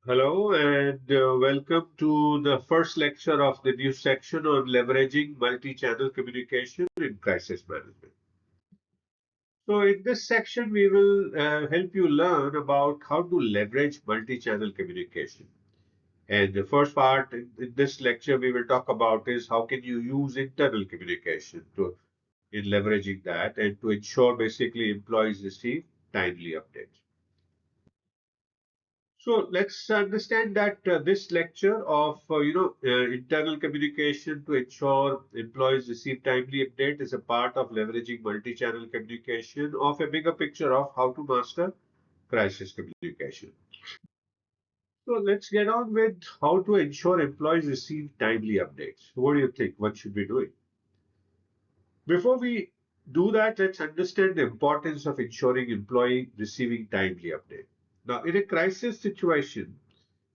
Hello and welcome to the first lecture of the new section on leveraging multi-channel communication in crisis management. So in this section, we will help you learn about how to leverage multi-channel communication. And the first part in this lecture we will talk about is how can you use internal communication in leveraging that and to ensure basically employees receive timely updates. So let's understand that this lecture of internal communication to ensure employees receive timely update is a part of leveraging multi-channel communication of a bigger picture of how to master crisis communication. So let's get on with how to ensure employees receive timely updates. What do you think? What should we do? Before we do that, let's understand the importance of ensuring employee receiving timely update. Now, in a crisis situation,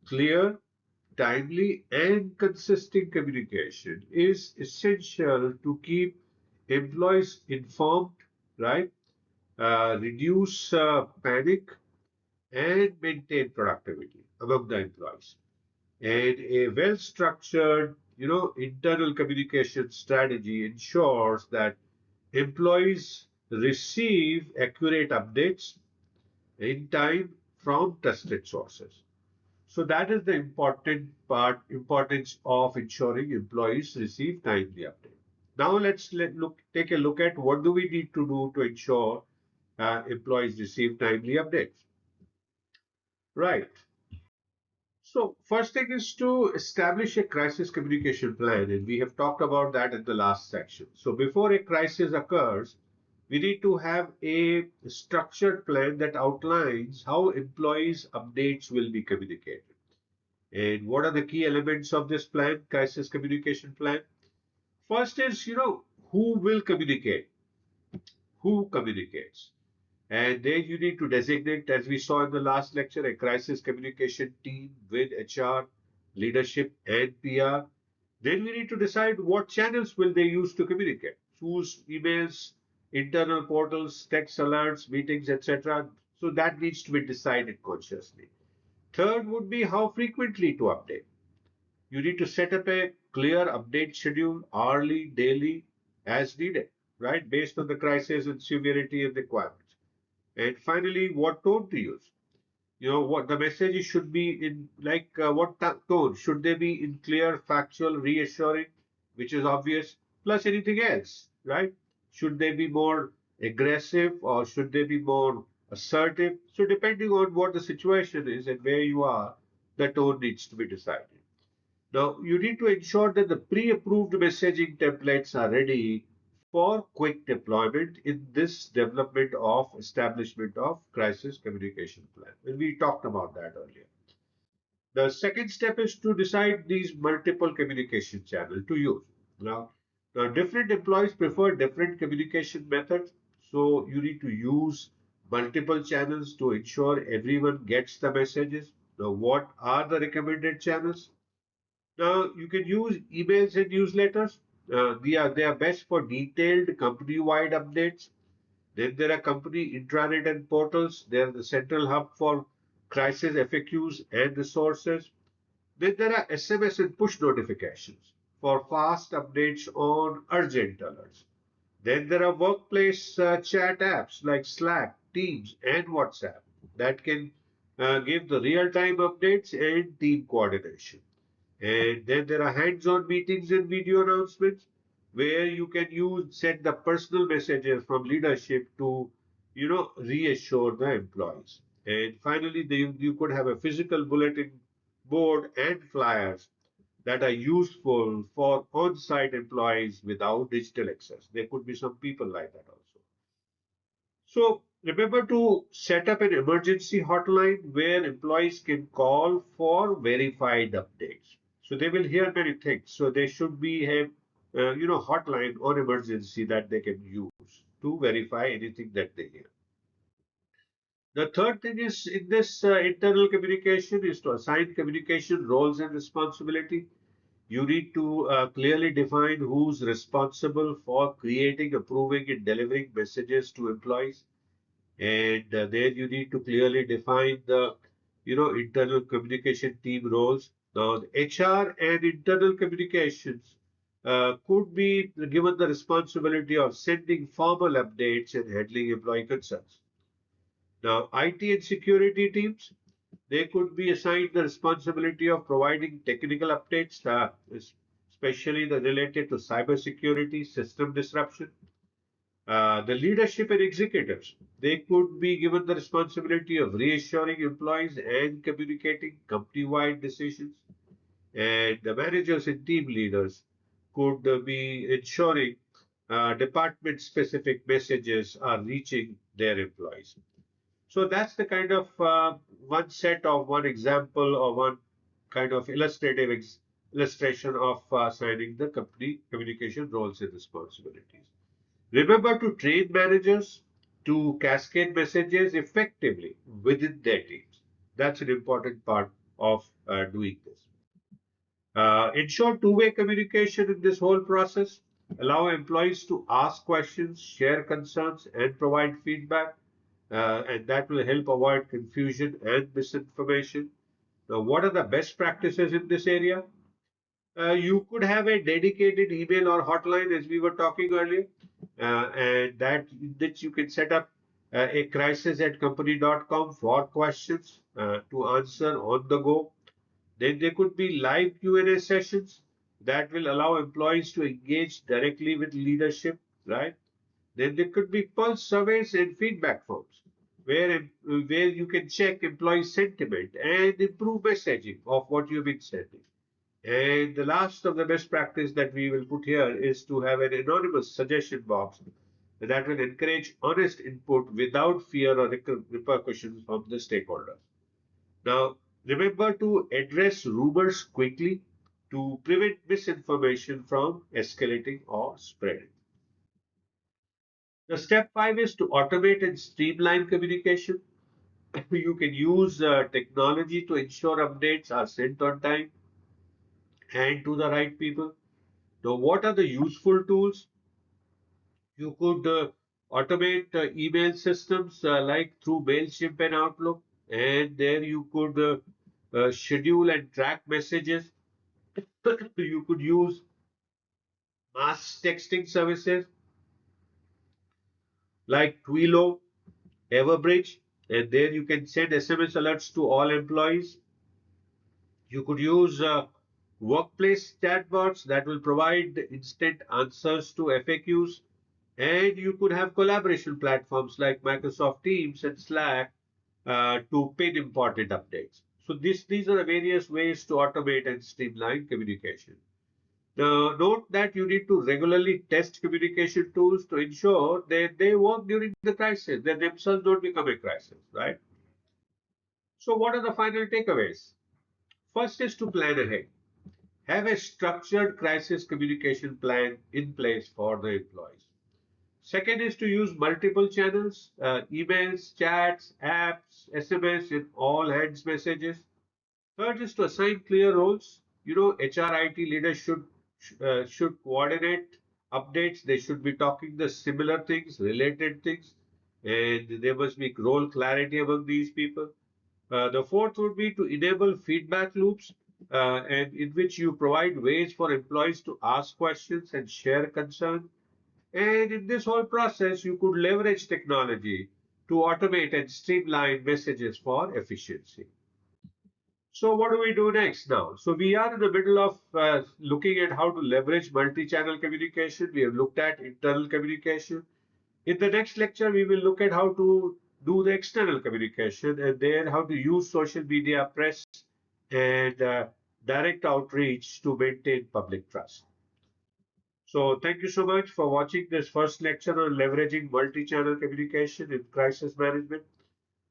clear, timely and consistent communication is essential to keep employees informed, right? Reduce panic and maintain productivity among the employees. And a well-structured, internal communication strategy ensures that employees receive accurate updates in time from trusted sources. So that is the importance of ensuring employees receive timely update. Now take a look at what do we need to do to ensure employees receive timely updates. Right. So first thing is to establish a crisis communication plan, and we have talked about that in the last section. So before a crisis occurs, we need to have a structured plan that outlines how employees' updates will be communicated. And what are the key elements of this plan, crisis communication plan? First is, who will communicate, who communicates. And then you need to designate, as we saw in the last lecture, a crisis communication team with HR, leadership, and PR. Then we need to decide what channels will they use to communicate. Whose emails, internal portals, text alerts, meetings, etc. So that needs to be decided consciously. Third would be how frequently to update. You need to set up a clear update schedule, hourly, daily, as needed, right? Based on the crisis and severity and requirements. And finally, what tone to use. What the messages should be in, like what tone? Should they be in clear, factual, reassuring, which is obvious, plus anything else, right? Should they be more aggressive or should they be more assertive? So depending on what the situation is and where you are, the tone needs to be decided. Now, you need to ensure that the pre-approved messaging templates are ready for quick deployment in this development of establishment of crisis communication plan. And we talked about that earlier. The second step is to decide these multiple communication channels to use. Now, different employees prefer different communication methods, so you need to use multiple channels to ensure everyone gets the messages. Now, what are the recommended channels? Now, you can use emails and newsletters. They are best for detailed company-wide updates. Then there are company intranet and portals. They are the central hub for crisis FAQs and resources. Then there are SMS and push notifications for fast updates on urgent alerts. Then there are workplace chat apps like Slack, Teams, and WhatsApp that can give the real-time updates and team coordination. And then there are hands-on meetings and video announcements where you can send the personal messages from leadership to, reassure the employees. And finally, you could have a physical bulletin board and flyers that are useful for on-site employees without digital access. There could be some people like that also. So remember to set up an emergency hotline where employees can call for verified updates. So they will hear many things. So they should be a hotline or emergency that they can use to verify anything that they hear. The third thing is in this internal communication is to assign communication roles and responsibility. You need to clearly define who's responsible for creating, approving, and delivering messages to employees. And there you need to clearly define the internal communication team roles. Now, the HR and internal communications could be given the responsibility of sending formal updates and handling employee concerns. Now, IT and security teams, they could be assigned the responsibility of providing technical updates, especially the related to cybersecurity, system disruption. The leadership and executives, they could be given the responsibility of reassuring employees and communicating company-wide decisions. And the managers and team leaders could be ensuring department-specific messages are reaching their employees. So that's the kind of one set of one example or one kind of illustrative illustration of assigning the company communication roles and responsibilities. Remember to train managers to cascade messages effectively within their teams. That's an important part of doing this. Ensure two-way communication in this whole process. Allow employees to ask questions, share concerns, and provide feedback. And that will help avoid confusion and misinformation. Now, what are the best practices in this area? You could have a dedicated email or hotline, as we were talking earlier, and that you can set up a crisis at company.com for questions to answer on the go. Then there could be live Q&A sessions that will allow employees to engage directly with leadership, right? Then there could be pulse surveys and feedback forms where you can check employee sentiment and improve messaging of what you've been sending. And the last of the best practice that we will put here is to have an anonymous suggestion box that will encourage honest input without fear or repercussions from the stakeholders. Now, remember to address rumors quickly to prevent misinformation from escalating or spreading. The step 5 is to automate and streamline communication. You can use technology to ensure updates are sent on time and to the right people. Now, what are the useful tools? You could automate email systems like through MailChimp and Outlook, and there you could schedule and track messages. You could use mass texting services like Twilio, Everbridge, and there you can send SMS alerts to all employees. You could use workplace chatbots that will provide instant answers to FAQs. And you could have collaboration platforms like Microsoft Teams and Slack to pin important updates. So these are the various ways to automate and streamline communication. Now, note that you need to regularly test communication tools to ensure that they work during the crisis, that themselves don't become a crisis, right? So what are the final takeaways? First is to plan ahead. Have a structured crisis communication plan in place for the employees. Second is to use multiple channels, emails, chats, apps, SMS, and all hands messages. Third is to assign clear roles. HRIT leaders should coordinate updates. They should be talking the similar things, related things, and there must be role clarity among these people. The fourth would be to enable feedback loops, and in which you provide ways for employees to ask questions and share concerns. And in this whole process, you could leverage technology to automate and streamline messages for efficiency. So what do we do next now? So we are in the middle of looking at how to leverage multi-channel communication. We have looked at internal communication. In the next lecture, we will look at how to do the external communication and then how to use social media, press, and direct outreach to maintain public trust. So thank you so much for watching this first lecture on leveraging multi-channel communication in crisis management.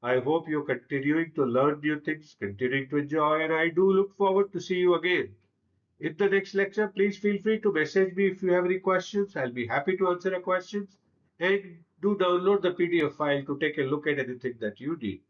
I hope you're continuing to learn new things, continuing to enjoy, and I do look forward to see you again. In the next lecture, please feel free to message me if you have any questions. I'll be happy to answer your questions. And do download the PDF file to take a look at anything that you need.